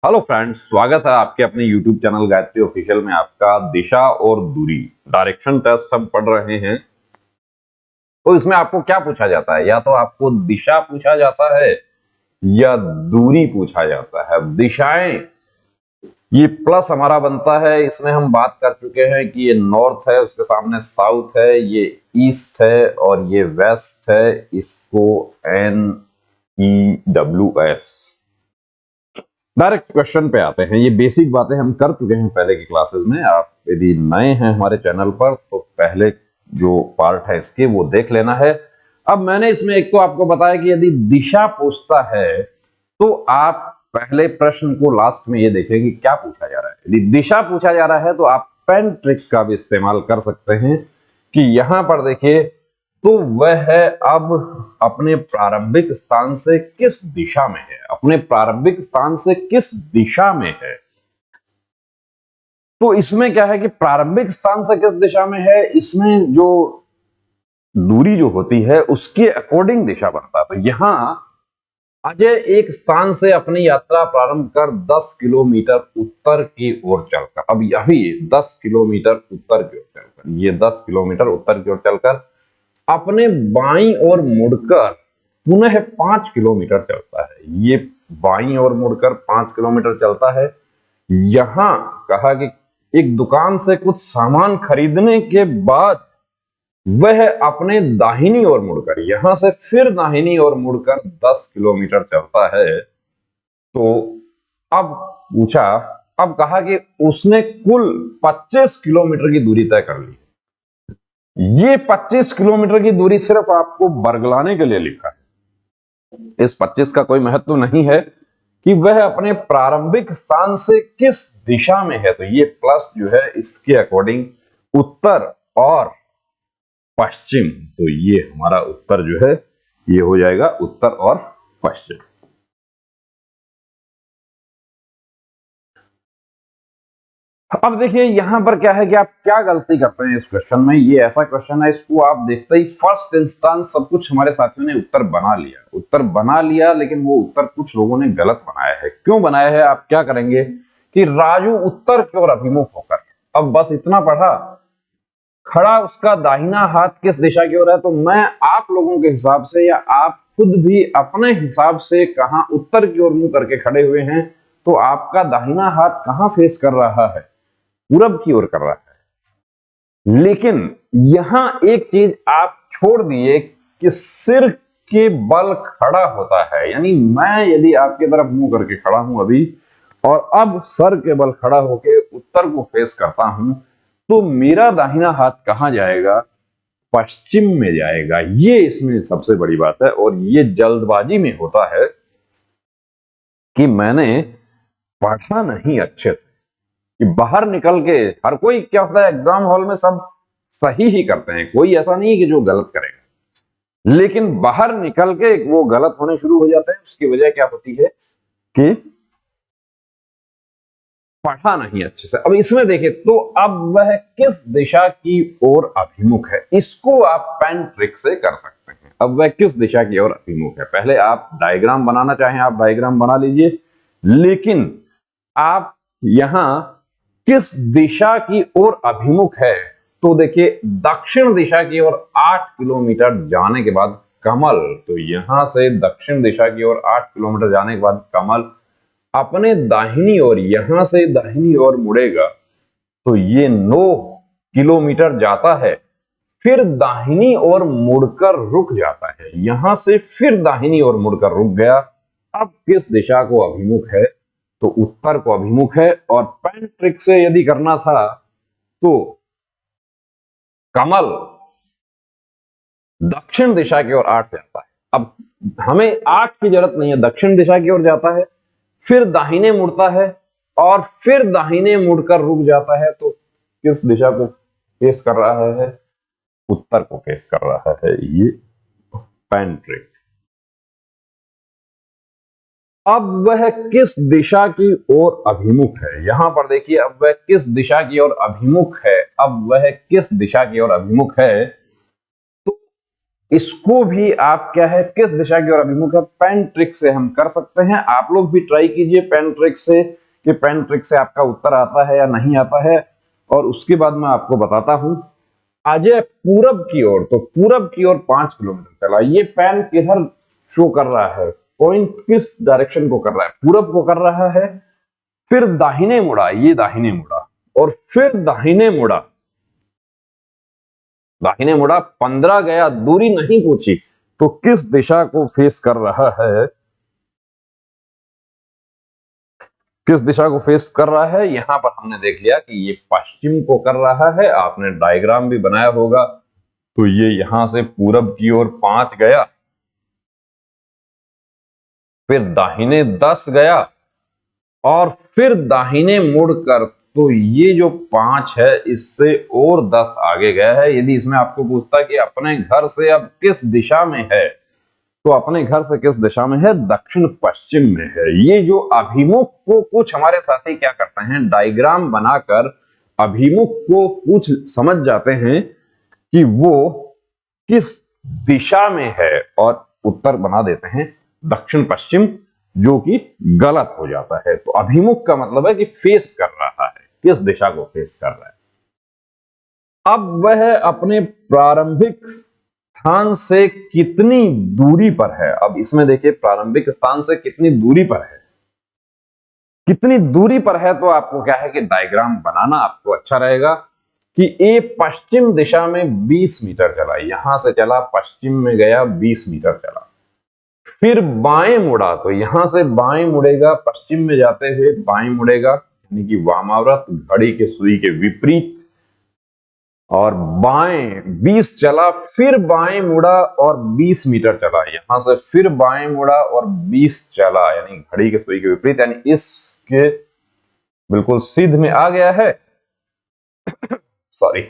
Hello friends, स्वागत है आपके अपने YouTube चैनल गायत्री ऑफिशियल में। आपका दिशा और दूरी डायरेक्शन टेस्ट हम पढ़ रहे हैं। तो इसमें आपको क्या पूछा जाता है? या तो आपको दिशा पूछा जाता है या दूरी पूछा जाता है। दिशाएं, ये प्लस हमारा बनता है। इसमें हम बात कर चुके हैं कि ये नॉर्थ है, उसके सामने साउथ है, ये ईस्ट है और ये वेस्ट है। इसको NEWS। डायरेक्ट क्वेश्चन पे आते हैं। ये बेसिक बातें हम कर चुके हैं पहले की क्लासेस में। आप यदि नए हैं हमारे चैनल पर तो पहले जो पार्ट है इसके वो देख लेना है। अब मैंने इसमें एक तो आपको बताया कि यदि दिशा पूछता है तो आप पहले प्रश्न को लास्ट में ये देखें कि क्या पूछा जा रहा है। यदि दिशा पूछा जा रहा है तो आप पेन ट्रिक का भी इस्तेमाल कर सकते हैं कि यहां पर देखिए तो वह है अब अपने प्रारंभिक स्थान से किस दिशा में है। अपने प्रारंभिक स्थान से किस दिशा में है, तो इसमें क्या है कि प्रारंभिक स्थान से किस दिशा में है, इसमें जो दूरी जो होती है उसके अकॉर्डिंग दिशा बनता है। तो यहां अजय एक स्थान से अपनी यात्रा प्रारंभ कर 10 किलोमीटर उत्तर की ओर चलकर, अब यही 10 किलोमीटर उत्तर की ओर चलकर, ये 10 किलोमीटर उत्तर की ओर चलकर अपने बाईं ओर मुड़कर पुनः 5 किलोमीटर चलता है। ये बाईं ओर मुड़कर 5 किलोमीटर चलता है। यहां कहा कि एक दुकान से कुछ सामान खरीदने के बाद वह अपने दाहिनी ओर मुड़कर, यहां से फिर दाहिनी ओर मुड़कर 10 किलोमीटर चलता है। तो अब पूछा, अब कहा कि उसने कुल 25 किलोमीटर की दूरी तय कर ली। ये 25 किलोमीटर की दूरी सिर्फ आपको बरगलाने के लिए लिखा है। इस 25 का कोई महत्व नहीं है कि वह अपने प्रारंभिक स्थान से किस दिशा में है। तो ये प्लस जो है इसके अकॉर्डिंग उत्तर और पश्चिम, तो ये हमारा उत्तर जो है ये हो जाएगा उत्तर और पश्चिम। अब देखिए यहां पर क्या है कि आप क्या गलती करते हैं इस क्वेश्चन में। ये ऐसा क्वेश्चन है, इसको आप देखते ही फर्स्ट इंस्टेंस सब कुछ हमारे साथियों ने उत्तर बना लिया, लेकिन वो उत्तर कुछ लोगों ने गलत बनाया है। क्यों बनाया है? आप क्या करेंगे कि राजू उत्तर की ओर अभिमुख होकर, अब बस इतना पढ़ा, खड़ा उसका दाहिना हाथ किस दिशा की ओर है। तो मैं आप लोगों के हिसाब से या आप खुद भी अपने हिसाब से कहां उत्तर की ओर मुंह करके खड़े हुए हैं, तो आपका दाहिना हाथ कहां फेस कर रहा है? पूरब की ओर कर रहा है। लेकिन यहां एक चीज आप छोड़ दिए कि सिर के बल खड़ा होता है। यानी मैं यदि आपकी तरफ मुंह करके खड़ा हूं अभी, और अब सर के बल खड़ा होकर उत्तर को फेस करता हूं, तो मेरा दाहिना हाथ कहां जाएगा? पश्चिम में जाएगा। ये इसमें सबसे बड़ी बात है। और ये जल्दबाजी में होता है कि मैंने पढ़ा नहीं अच्छे से, कि बाहर निकल के हर कोई क्या होता है, एग्जाम हॉल में सब सही ही करते हैं, कोई ऐसा नहीं कि जो गलत करेगा, लेकिन बाहर निकल के वो गलत होने शुरू हो जाते हैं। उसकी वजह क्या होती है कि पढ़ा नहीं अच्छे से। अब इसमें देखिए तो अब वह किस दिशा की ओर अभिमुख है, इसको आप पेन ट्रिक से कर सकते हैं। अब वह किस दिशा की ओर अभिमुख है, पहले आप डायग्राम बनाना चाहें आप डायग्राम बना लीजिए, लेकिन आप यहां किस दिशा की ओर अभिमुख है, तो देखिए दक्षिण दिशा की ओर 8 किलोमीटर जाने के बाद कमल, तो यहां से दक्षिण दिशा की ओर 8 किलोमीटर जाने के बाद कमल अपने दाहिनी ओर, यहां से दाहिनी ओर मुड़ेगा, तो ये 9 किलोमीटर जाता है, फिर दाहिनी ओर मुड़कर रुक जाता है। यहां से फिर दाहिनी ओर मुड़कर रुक गया। अब किस दिशा को अभिमुख है? तो उत्तर को अभिमुख है। और पेन ट्रिक से यदि करना था तो कमल दक्षिण दिशा की ओर 8 जाता है। अब हमें 8 की जरूरत नहीं है, दक्षिण दिशा की ओर जाता है, फिर दाहिने मुड़ता है और फिर दाहिने मुड़कर रुक जाता है। तो किस दिशा को फेस कर रहा है? उत्तर को फेस कर रहा है। ये पेन ट्रिक। अब वह किस दिशा की ओर अभिमुख है? यहां पर देखिए, अब वह किस दिशा की ओर अभिमुख है। अब वह किस दिशा की ओर अभिमुख है, तो इसको भी आप क्या है, किस दिशा की ओर अभिमुख है, पेन ट्रिक से हम कर सकते हैं। आप लोग भी ट्राई कीजिए पेन ट्रिक से कि पेन ट्रिक से आपका उत्तर आता है या नहीं आता है, और उसके बाद मैं आपको बताता हूं। आज पूरब की ओर, तो पूरब की ओर 5 किलोमीटर चला। ये पेन किधर शो कर रहा है, पॉइंट किस डायरेक्शन को कर रहा है, पूरब को कर रहा है। फिर दाहिने मुड़ा, ये दाहिने मुड़ा, और फिर दाहिने मुड़ा, दाहिने मुड़ा 15 गया, दूरी नहीं पूछी, तो किस दिशा को फेस कर रहा है, किस दिशा को फेस कर रहा है। यहां पर हमने देख लिया कि ये पश्चिम को कर रहा है। आपने डायग्राम भी बनाया होगा, तो ये यहां से पूरब की ओर 5 गया, फिर दाहिने 10 गया, और फिर दाहिने मुड़कर, तो ये जो 5 है इससे और 10 आगे गया है। यदि इसमें आपको पूछता कि अपने घर से अब किस दिशा में है, तो अपने घर से किस दिशा में है, दक्षिण पश्चिम में है। ये जो अभिमुख को कुछ हमारे साथी क्या करते हैं, डायग्राम बनाकर अभिमुख को कुछ समझ जाते हैं कि वो किस दिशा में है, और उत्तर बना देते हैं दक्षिण पश्चिम, जो कि गलत हो जाता है। तो अभिमुख का मतलब है कि फेस कर रहा है, किस दिशा को फेस कर रहा है। अब वह अपने प्रारंभिक स्थान से कितनी दूरी पर है। अब इसमें देखिए प्रारंभिक स्थान से कितनी दूरी पर है, कितनी दूरी पर है, तो आपको क्या है कि डायग्राम बनाना आपको अच्छा रहेगा कि ए पश्चिम दिशा में 20 मीटर चला, यहां से चला पश्चिम में गया 20 मीटर चला, फिर बाएं मुड़ा, तो यहां से बाएं मुड़ेगा, पश्चिम में जाते हुए बाएं मुड़ेगा, यानी कि वामाव्रत, घड़ी के सुई के विपरीत, और बाएं 20 चला, फिर बाएं मुड़ा और 20 मीटर चला, यहां से फिर बाएं मुड़ा और 20 चला, यानी घड़ी के सुई के विपरीत, यानी इसके बिल्कुल सीध में आ गया है। सॉरी,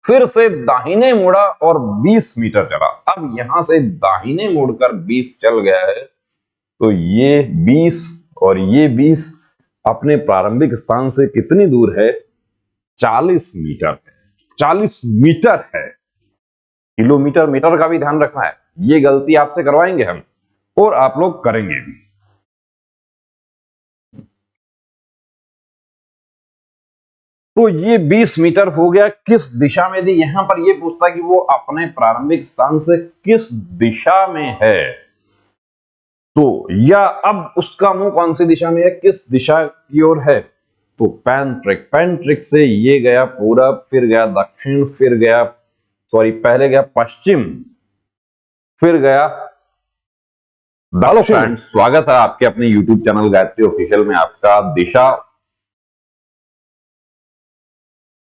फिर से दाहिने मुड़ा और 20 मीटर चला। अब यहां से दाहिने मुड़कर 20 चल गया है, तो ये 20 और ये 20 अपने प्रारंभिक स्थान से कितनी दूर है, 40 मीटर है। 40 मीटर है, किलोमीटर मीटर का भी ध्यान रखना है। ये गलती आपसे करवाएंगे हम, और आप लोग करेंगे भी। तो ये 20 मीटर हो गया किस दिशा में, यदि यहां पर ये पूछता कि वो अपने प्रारंभिक स्थान से किस दिशा में है, तो या अब उसका मुंह कौन सी दिशा में है, किस दिशा की ओर है, तो पेन ट्रिक से ये गया पूरब, फिर गया दक्षिण, फिर गया पहले गया पश्चिम, फिर गया दक्षिण। फ्रेंड्स, स्वागत है आपके अपने YouTube चैनल गायत्री ऑफिशियल में, आपका दिशा,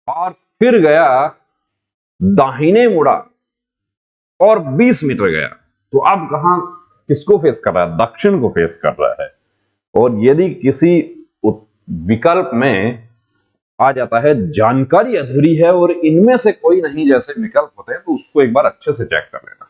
और फिर गया दाहिने मुड़ा और 20 मीटर गया। तो अब कहां, किसको फेस कर रहा है, दक्षिण को फेस कर रहा है। और यदि किसी विकल्प में आ जाता है जानकारी अधूरी है और इनमें से कोई नहीं जैसे विकल्प होते हैं, तो उसको एक बार अच्छे से चेक कर लेना।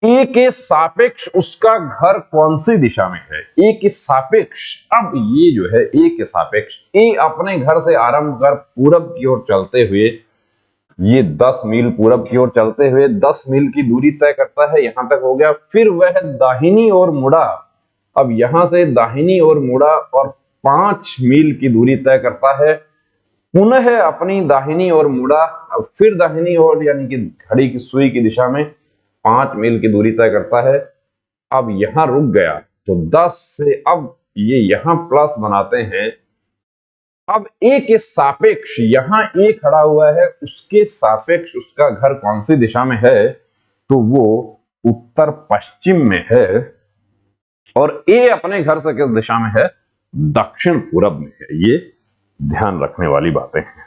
ए के सापेक्ष उसका घर कौन सी दिशा में है, ए के सापेक्ष। अब ये जो है ए के सापेक्ष, ए अपने घर से आरंभ कर पूरब की ओर चलते हुए, ये 10 मील पूरब की ओर चलते हुए 10 मील की दूरी तय करता है, यहां तक हो गया। फिर वह दाहिनी ओर मुड़ा, अब यहां से दाहिनी ओर मुड़ा और 5 मील की दूरी तय करता है, पुनः अपनी दाहिनी ओर मुड़ा, अब फिर दाहिनी ओर, यानी कि घड़ी की सुई की दिशा में 5 मील की दूरी तय करता है। अब यहां रुक गया, तो 10 से अब ये यहां प्लस बनाते हैं। अब ए के सापेक्ष, यहां ए खड़ा हुआ है, उसके सापेक्ष उसका घर कौन सी दिशा में है, तो वो उत्तर पश्चिम में है। और ए अपने घर से किस दिशा में है, दक्षिण पूरब में है। ये ध्यान रखने वाली बातें हैं।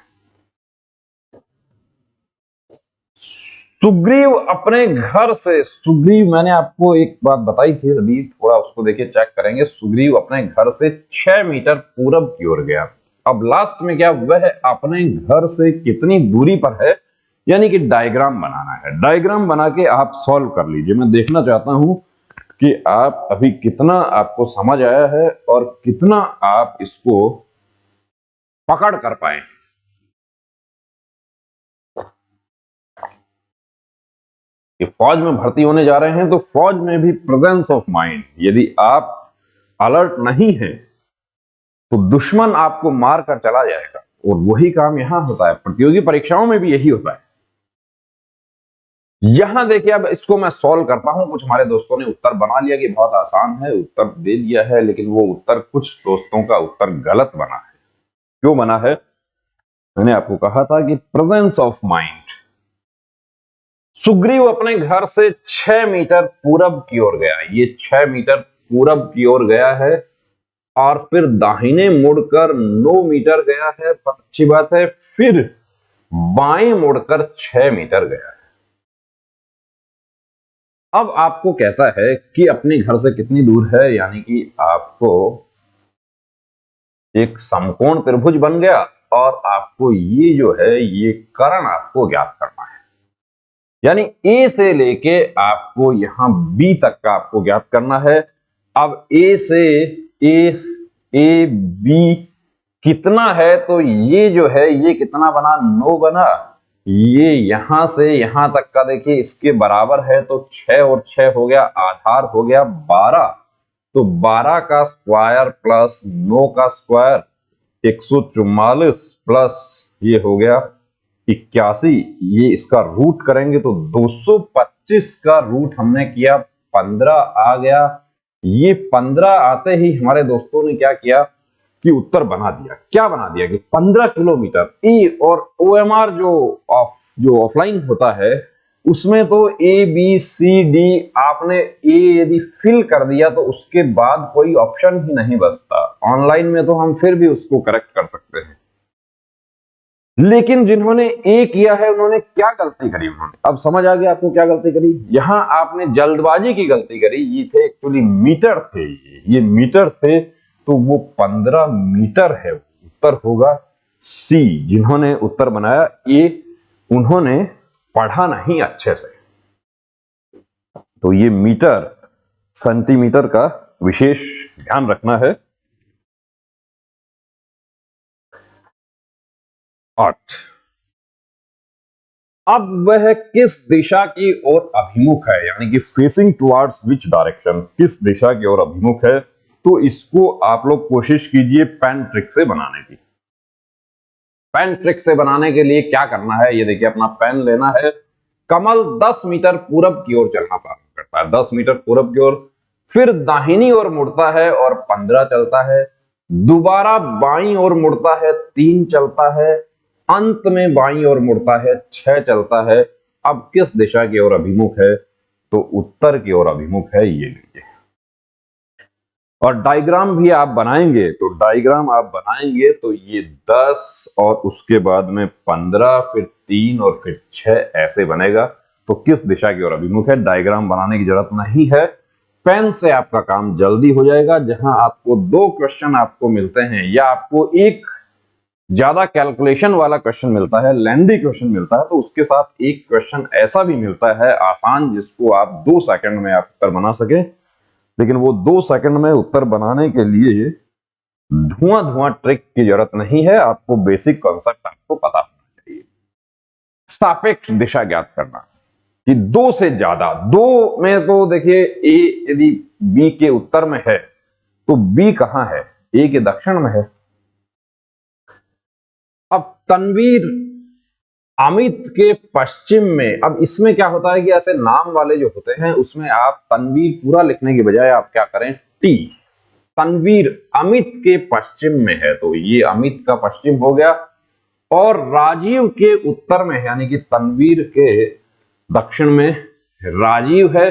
सुग्रीव अपने घर से, सुग्रीव मैंने आपको एक बात बताई थी अभी, थोड़ा उसको देखिए, चेक करेंगे। सुग्रीव अपने घर से 6 मीटर पूरब की ओर गया। अब लास्ट में क्या, वह अपने घर से कितनी दूरी पर है, यानी कि डायग्राम बनाना है। डायग्राम बना के आप सॉल्व कर लीजिए। मैं देखना चाहता हूं कि आप अभी कितना आपको समझ आया है और कितना आप इसको पकड़ कर पाए। कि फौज में भर्ती होने जा रहे हैं तो फौज में भी प्रेजेंस ऑफ माइंड, यदि आप अलर्ट नहीं हैं तो दुश्मन आपको मार कर चला जाएगा। और वही काम यहां होता है, प्रतियोगी परीक्षाओं में भी यही होता है। यहां देखिए, अब इसको मैं सॉल्व करता हूं। कुछ हमारे दोस्तों ने उत्तर बना लिया कि बहुत आसान है, उत्तर दे दिया है, लेकिन वो उत्तर कुछ दोस्तों का उत्तर गलत बना है। क्यों बना है? मैंने आपको कहा था कि प्रेजेंस ऑफ माइंड। सुग्रीव अपने घर से 6 मीटर पूरब की ओर गया, ये 6 मीटर पूरब की ओर गया है, और फिर दाहिने मुड़कर 9 मीटर गया है, अच्छी बात है, फिर बाएं मुड़कर 6 मीटर गया है। अब आपको कहता है कि अपने घर से कितनी दूर है, यानी कि आपको एक समकोण त्रिभुज बन गया और आपको ये जो है ये कर्ण आपको ज्ञात करना है। यानी ए से लेके आपको यहां बी तक का आपको ज्ञात करना है। अब ए से ए बी कितना है, तो ये जो है ये कितना बना, 9 बना। ये यहां से यहां तक का देखिए इसके बराबर है, तो 6 और 6 हो गया, आधार हो गया 12। तो 12 का स्क्वायर प्लस 9 का स्क्वायर 144 प्लस ये हो गया 81। ये इसका रूट करेंगे तो 225 का रूट हमने किया 15 आ गया। ये 15 आते ही हमारे दोस्तों ने क्या किया कि उत्तर बना दिया। क्या बना दिया कि 15 किलोमीटर। ई और ओएमआर जो ऑफलाइन होता है उसमें तो ए बी सी डी आपने ए यदि फिल कर दिया तो उसके बाद कोई ऑप्शन ही नहीं बचता। ऑनलाइन में तो हम फिर भी उसको करेक्ट कर सकते हैं, लेकिन जिन्होंने ए किया है उन्होंने क्या गलती करी, उन्होंने, अब समझ आ गया आपको क्या गलती करी। यहां आपने जल्दबाजी की गलती करी। ये थे एक्चुअली मीटर थे, ये मीटर थे, तो वो 15 मीटर है। उत्तर होगा सी। जिन्होंने उत्तर बनाया ए उन्होंने पढ़ा नहीं अच्छे से। तो ये मीटर सेंटीमीटर का विशेष ध्यान रखना है। 8, अब वह किस दिशा की ओर अभिमुख है, यानी कि फेसिंग टुवर्ड्स विच डायरेक्शन, किस दिशा की ओर अभिमुख है। तो इसको आप लोग कोशिश कीजिए पेन ट्रिक से बनाने की। पेन ट्रिक से बनाने के लिए क्या करना है, ये देखिए, अपना पेन लेना है। कमल 10 मीटर पूरब की ओर चलना प्रारंभ करता है, 10 मीटर पूरब की ओर, फिर दाहिनी ओर मुड़ता है और 15 चलता है, दोबारा बाईं ओर मुड़ता है, 3 चलता है, अंत में बाईं ओर मुड़ता है, 6 चलता है। अब किस दिशा की ओर अभिमुख है, तो उत्तर की ओर अभिमुख है, ये लीजिए। और डायग्राम भी आप बनाएंगे, तो डायग्राम आप बनाएंगे तो ये 10 और उसके बाद में 15, फिर 3 और फिर 6 ऐसे बनेगा। तो किस दिशा की ओर अभिमुख है, डायग्राम बनाने की जरूरत नहीं है, पेन से आपका काम जल्दी हो जाएगा। जहां आपको 2 क्वेश्चन आपको मिलते हैं, या आपको एक ज्यादा कैलकुलेशन वाला क्वेश्चन मिलता है, लेंथी क्वेश्चन मिलता है, तो उसके साथ एक क्वेश्चन ऐसा भी मिलता है आसान, जिसको आप 2 सेकंड में आप उत्तर बना सके। लेकिन वो 2 सेकंड में उत्तर बनाने के लिए धुआं ट्रिक की जरूरत नहीं है, आपको बेसिक कॉन्सेप्ट आपको पता होना चाहिए। सापेक्ष दिशा ज्ञात करना कि 2 से ज्यादा, 2 में तो देखिए ए यदि बी के उत्तर में है तो बी कहां है, ए के दक्षिण में है। अब तनवीर अमित के पश्चिम में, अब इसमें क्या होता है कि ऐसे नाम वाले जो होते हैं उसमें आप तनवीर पूरा लिखने की बजाय आप क्या करें, टी। तनवीर अमित के पश्चिम में है, तो ये अमित का पश्चिम हो गया। और राजीव के उत्तर में है, यानी कि तनवीर के दक्षिण में राजीव है,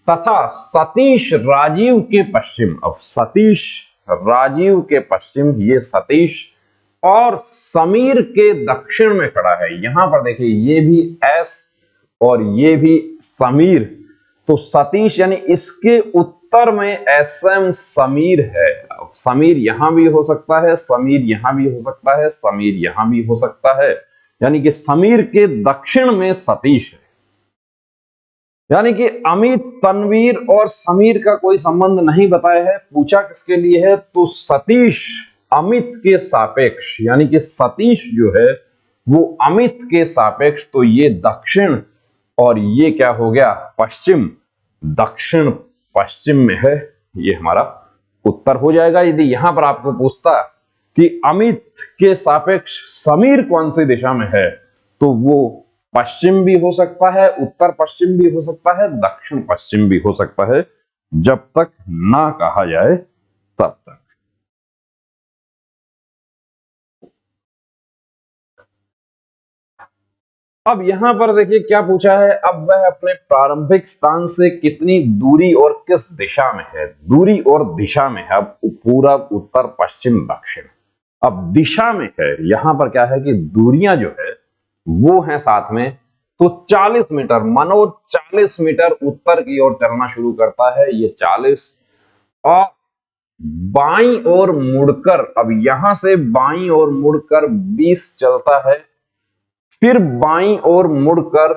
तथा सतीश राजीव के पश्चिम। अब सतीश राजीव के पश्चिम, ये सतीश, और समीर के दक्षिण में खड़ा है। यहां पर देखिए ये भी एस और ये भी समीर, तो सतीश यानी इसके उत्तर में एसएम समीर है। समीर यहां भी हो सकता है, समीर यहां भी हो सकता है, समीर यहां भी हो सकता है, यानी कि समीर के दक्षिण में सतीश है। यानी कि अमित, तनवीर और समीर का कोई संबंध नहीं बताया है। पूछा किसके लिए है, तो सतीश अमित के सापेक्ष, यानी कि सतीश जो है वो अमित के सापेक्ष, तो ये दक्षिण और ये क्या हो गया, पश्चिम, दक्षिण पश्चिम में है, ये हमारा उत्तर हो जाएगा। यदि यहां पर आपको पूछता कि अमित के सापेक्ष समीर कौन सी दिशा में है, तो वो पश्चिम भी हो सकता है, उत्तर पश्चिम भी हो सकता है, दक्षिण पश्चिम भी हो सकता है, जब तक ना कहा जाए तब तक। अब यहां पर देखिए क्या पूछा है, अब वह अपने प्रारंभिक स्थान से कितनी दूरी और किस दिशा में है, दूरी और दिशा में है। अब पूरब, उत्तर, पश्चिम, दक्षिण, अब दिशा में है। यहां पर क्या है कि दूरियां जो है वो है साथ में, तो 40 मीटर, मनोज 40 मीटर उत्तर की ओर चलना शुरू करता है, ये 40, और बाईं ओर मुड़कर, अब यहां से बाईं ओर मुड़कर 20 चलता है, फिर बाईं ओर मुड़कर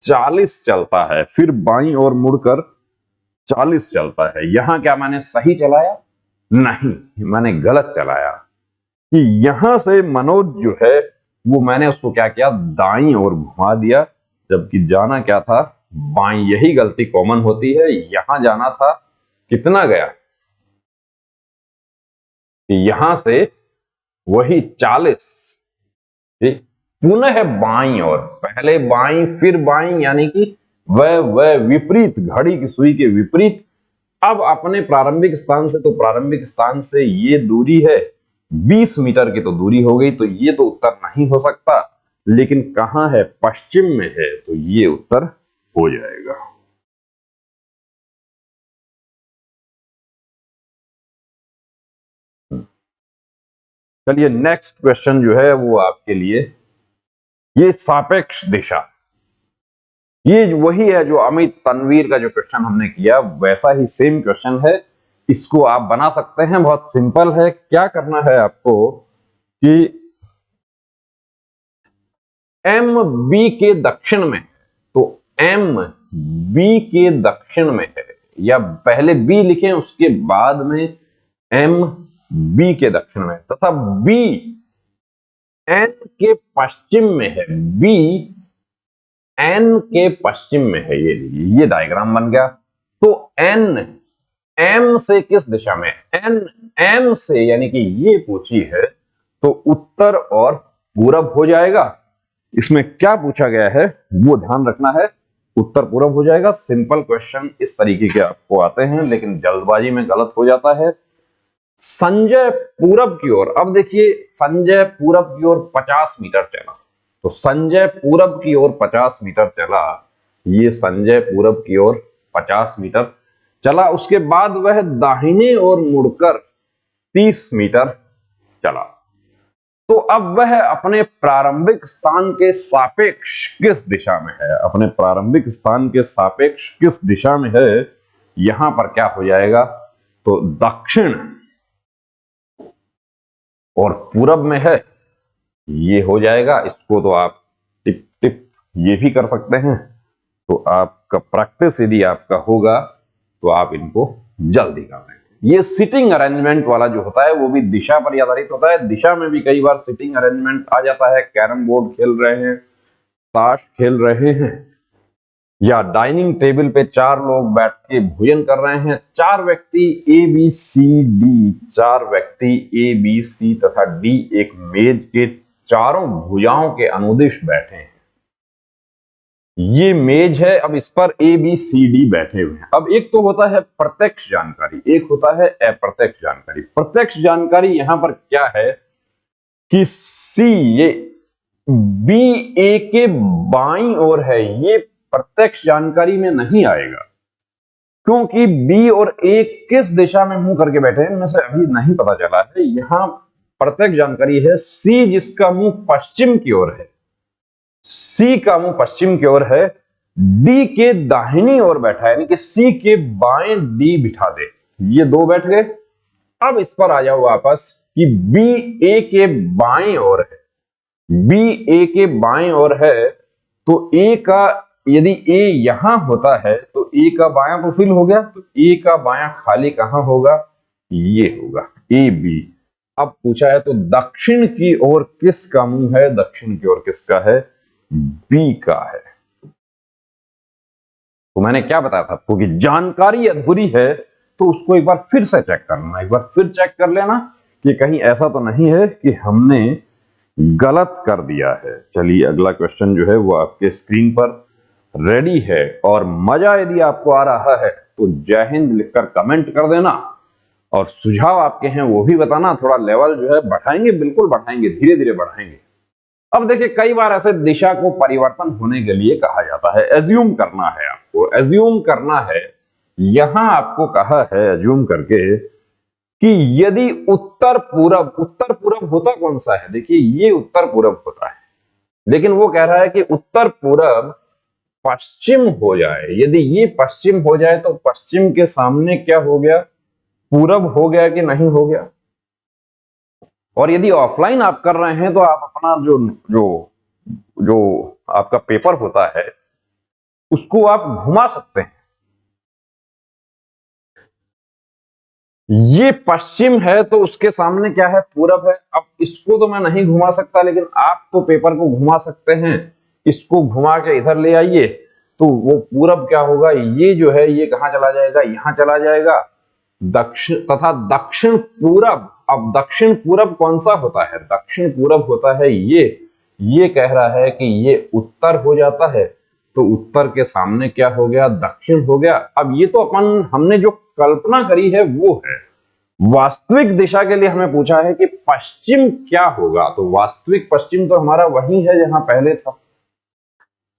40 चलता है, फिर बाईं ओर मुड़कर 40 चलता है। यहां क्या मैंने सही चलाया? नहीं, मैंने गलत चलाया, कि यहां से मनोज जो है वो मैंने उसको क्या किया, दाईं ओर घुमा दिया, जबकि जाना क्या था, बाईं। यही गलती कॉमन होती है, यहां जाना था, कितना गया, यहां से वही 40, ठीक, पुनः बाईं ओर, पहले बाईं फिर बाईं, यानी कि वह विपरीत, घड़ी की सुई के विपरीत। अब अपने प्रारंभिक स्थान से, तो प्रारंभिक स्थान से ये दूरी है 20 मीटर की, तो दूरी हो गई, तो ये तो उत्तर नहीं हो सकता, लेकिन कहां है, पश्चिम में है, तो ये उत्तर हो जाएगा। चलिए नेक्स्ट क्वेश्चन जो है वो आपके लिए, ये सापेक्ष दिशा, ये वही है जो अमित तनवीर का जो क्वेश्चन हमने किया, वैसा ही सेम क्वेश्चन है। इसको आप बना सकते हैं, बहुत सिंपल है। क्या करना है आपको कि एम बी के दक्षिण में, तो एम बी के दक्षिण में है, या पहले बी लिखें उसके बाद में एम बी के दक्षिण में, तथा बी एन के पश्चिम में है, बी एन के पश्चिम में है। ये डायग्राम बन गया। तो एन एम से किस दिशा में, एन एम से, यानी कि ये पूछी है, तो उत्तर और पूरब हो जाएगा। इसमें क्या पूछा गया है वो ध्यान रखना है, उत्तर पूरब हो जाएगा। सिंपल क्वेश्चन इस तरीके के आपको आते हैं, लेकिन जल्दबाजी में गलत हो जाता है। संजय पूरब की ओर, अब देखिए संजय पूरब की ओर 50 मीटर चला, तो संजय पूरब की ओर 50 मीटर चला, ये संजय पूरब की ओर 50 मीटर चला, उसके बाद वह दाहिने ओर मुड़कर 30 मीटर चला। तो अब वह अपने प्रारंभिक स्थान के सापेक्ष किस दिशा में है, अपने प्रारंभिक स्थान के सापेक्ष किस दिशा में है, यहां पर क्या हो जाएगा, तो दक्षिण और पूरब में है, ये हो जाएगा। इसको तो आप टिप टिप ये भी कर सकते हैं। तो आपका प्रैक्टिस यदि आपका होगा तो आप इनको जल्दी कर लेंगे। ये सिटिंग अरेंजमेंट वाला जो होता है वो भी दिशा पर आधारित होता है। दिशा में भी कई बार सिटिंग अरेंजमेंट आ जाता है, कैरम बोर्ड खेल रहे हैं, ताश खेल रहे हैं, या डाइनिंग टेबल पे 4 लोग बैठ के भोजन कर रहे हैं, 4 व्यक्ति ए बी सी डी, 4 व्यक्ति ए बी सी तथा डी एक मेज के चारों भुजाओं के अनुदिश बैठे हैं। ये मेज है, अब इस पर ए बी सी डी बैठे हुए हैं। अब एक तो होता है प्रत्यक्ष जानकारी, एक होता है अप्रत्यक्ष जानकारी। प्रत्यक्ष जानकारी यहां पर क्या है कि सी ये बी ए के बाईं ओर है, ये प्रत्यक्ष जानकारी में नहीं आएगा, क्योंकि बी और ए किस दिशा में मुंह करके बैठे हैं इनमें से अभी नहीं पता चला है। यहां प्रत्यक्ष जानकारी है सी जिसका मुंह पश्चिम की ओर है, सी का मुंह पश्चिम की ओर है, डी के दाहिनी ओर बैठा है, यानी कि सी के बाएं डी बिठा दे, ये 2 बैठ गए। अब इस पर आ जाओ वापस कि बी ए के बाएं ओर है, बी ए के बाएं ओर है, तो ए का, यदि ए यहां होता है तो ए का बायां तो फिल हो गया, तो ए का बायां खाली कहां होगा, ये होगा ए बी। अब पूछा है तो दक्षिण की ओर किसका मुंह है, दक्षिण की ओर किसका है, बी का है। तो मैंने क्या बताया था आपको कि जानकारी अधूरी है तो उसको एक बार फिर से चेक करना, एक बार फिर चेक कर लेना कि कहीं ऐसा तो नहीं है कि हमने गलत कर दिया है। चलिए अगला क्वेश्चन जो है वो आपके स्क्रीन पर रेडी है, और मजा यदि आपको आ रहा है तो जय हिंद लिखकर कमेंट कर देना, और सुझाव आपके हैं वो भी बताना। थोड़ा लेवल जो है बढ़ाएंगे, बिल्कुल बढ़ाएंगे, धीरे धीरे बढ़ाएंगे। अब देखिए कई बार ऐसे दिशा को परिवर्तन होने के लिए कहा जाता है, एज्यूम करना है, आपको एज्यूम करना है। यहां आपको कहा है एज्यूम करके कि यदि उत्तर पूरब होता कौन सा है, देखिए ये उत्तर पूरब होता है, लेकिन वो कह रहा है कि उत्तर पूरब पश्चिम हो जाए। यदि ये पश्चिम हो जाए तो पश्चिम के सामने क्या हो गया, पूरब हो गया कि नहीं हो गया। और यदि ऑफलाइन आप कर रहे हैं तो आप अपना जो जो जो आपका पेपर होता है उसको आप घुमा सकते हैं। ये पश्चिम है तो उसके सामने क्या है, पूरब है। अब इसको तो मैं नहीं घुमा सकता, लेकिन आप तो पेपर को घुमा सकते हैं। इसको घुमा के इधर ले आइए तो वो पूरब क्या होगा, ये जो है ये कहां चला जाएगा, यहां चला जाएगा। दक्षिण तथा दक्षिण पूरब, अब दक्षिण पूरब कौन सा होता है, दक्षिण पूरब होता है ये कह रहा है कि ये उत्तर हो जाता है, तो उत्तर के सामने क्या हो गया, दक्षिण हो गया। अब ये तो हमने जो कल्पना करी है वो है। वास्तविक दिशा के लिए हमें पूछा है कि पश्चिम क्या होगा, तो वास्तविक पश्चिम तो हमारा वही है जहां पहले था।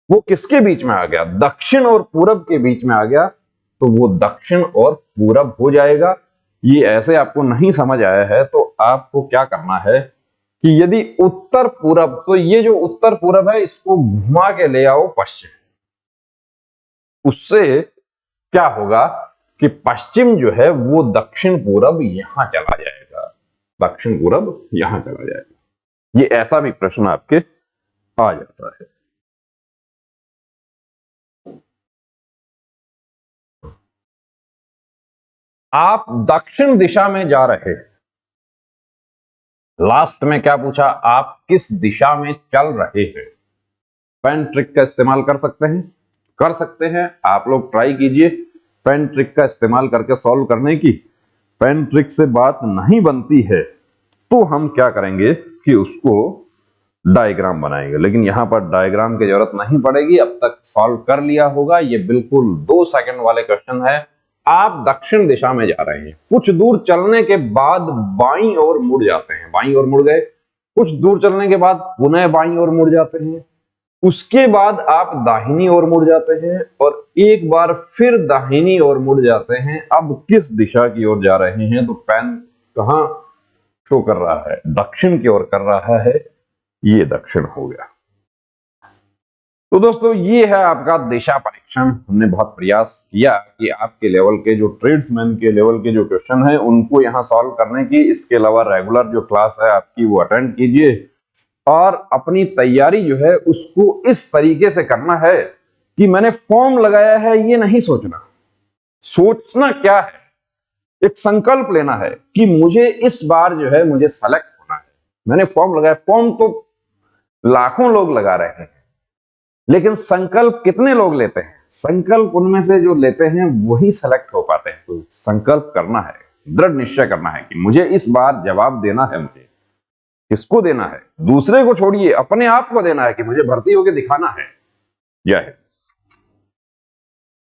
वो किसके बीच में आ गया, दक्षिण और पूरब के बीच में आ गया, तो वो दक्षिण और पूरब हो जाएगा। ये ऐसे आपको नहीं समझ आया है तो आपको क्या करना है कि यदि उत्तर पूरब, तो ये जो उत्तर पूरब है इसको घुमा के ले आओ पश्चिम। उससे क्या होगा कि पश्चिम जो है वो दक्षिण पूरब यहां चला जाएगा, दक्षिण पूरब यहां चला जाएगा। ये ऐसा भी प्रश्न आपके आ जाता है। आप दक्षिण दिशा में जा रहे हैं, लास्ट में क्या पूछा, आप किस दिशा में चल रहे हैं। पेन ट्रिक का इस्तेमाल कर सकते हैं आप लोग, ट्राई कीजिए पेन ट्रिक का इस्तेमाल करके सॉल्व करने की। पेन ट्रिक से बात नहीं बनती है तो हम क्या करेंगे कि उसको डायग्राम बनाएंगे, लेकिन यहां पर डायग्राम की जरूरत नहीं पड़ेगी, अब तक सॉल्व कर लिया होगा। ये बिल्कुल 2 सेकंड वाले क्वेश्चन है। आप दक्षिण दिशा में जा रहे हैं, कुछ दूर चलने के बाद बाईं ओर मुड़ जाते हैं, बाईं ओर मुड़ गए, कुछ दूर चलने के बाद पुनः बाईं ओर मुड़ जाते हैं, उसके बाद आप दाहिनी ओर मुड़ जाते हैं, और एक बार फिर दाहिनी ओर मुड़ जाते हैं। अब किस दिशा की ओर जा रहे हैं, तो पेन कहां शो कर रहा है, दक्षिण की ओर कर रहा है, ये दक्षिण हो गया। तो दोस्तों ये है आपका दिशा परीक्षण। हमने बहुत प्रयास किया कि आपके लेवल के जो ट्रेड्समैन के लेवल के जो क्वेश्चन है उनको यहां सॉल्व करने की, इसके अलावा रेगुलर जो क्लास है आपकी वो अटेंड कीजिए, और अपनी तैयारी जो है उसको इस तरीके से करना है कि मैंने फॉर्म लगाया है ये नहीं सोचना। सोचना क्या है, एक संकल्प लेना है कि मुझे इस बार जो है मुझे सेलेक्ट होना है। मैंने फॉर्म लगाया, फॉर्म तो लाखों लोग लगा रहे हैं, लेकिन संकल्प कितने लोग लेते हैं, संकल्प उनमें से जो लेते हैं वही सेलेक्ट हो पाते हैं। तो संकल्प करना है, दृढ़ निश्चय करना है कि मुझे इस बार जवाब देना है। मुझे किसको देना है, दूसरे को छोड़िए, अपने आप को देना है कि मुझे भर्ती होकर दिखाना है। जय हिंद।